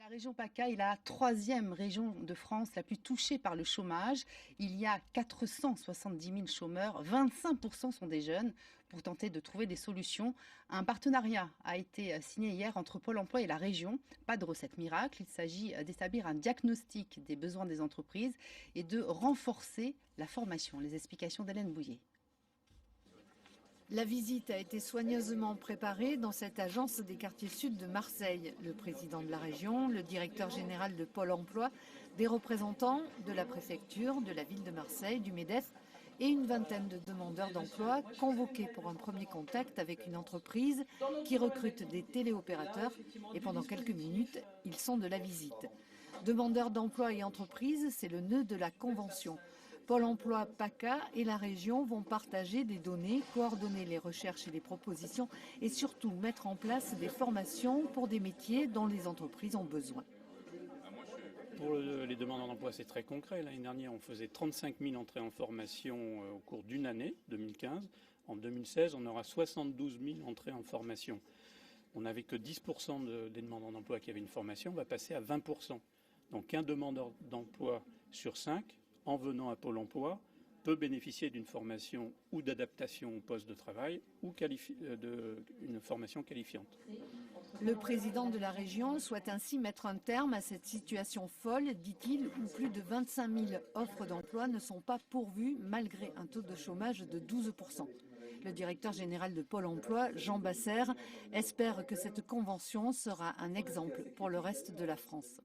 La région PACA est la troisième région de France la plus touchée par le chômage. Il y a 470 000 chômeurs, 25% sont des jeunes. Pour tenter de trouver des solutions, un partenariat a été signé hier entre Pôle emploi et la région. Pas de recette miracle, il s'agit d'établir un diagnostic des besoins des entreprises et de renforcer la formation. Les explications d'Hélène Bouillet. La visite a été soigneusement préparée dans cette agence des quartiers sud de Marseille. Le président de la région, le directeur général de Pôle emploi, des représentants de la préfecture, de la ville de Marseille, du MEDEF et une vingtaine de demandeurs d'emploi convoqués pour un premier contact avec une entreprise qui recrute des téléopérateurs. Et pendant quelques minutes, ils sont de la visite. Demandeurs d'emploi et entreprises, c'est le nœud de la convention. Pôle emploi PACA et la région vont partager des données, coordonner les recherches et les propositions et surtout mettre en place des formations pour des métiers dont les entreprises ont besoin. Pour les demandeurs d'emploi, c'est très concret. L'année dernière, on faisait 35 000 entrées en formation au cours d'une année, 2015. En 2016, on aura 72 000 entrées en formation. On n'avait que 10% des demandeurs d'emploi qui avaient une formation, on va passer à 20%. Donc un demandeur d'emploi sur 5, en venant à Pôle emploi, peut bénéficier d'une formation ou d'adaptation au poste de travail ou une formation qualifiante. Le président de la région souhaite ainsi mettre un terme à cette situation folle, dit-il, où plus de 25 000 offres d'emploi ne sont pas pourvues malgré un taux de chômage de 12%. Le directeur général de Pôle emploi, Jean Basser, espère que cette convention sera un exemple pour le reste de la France.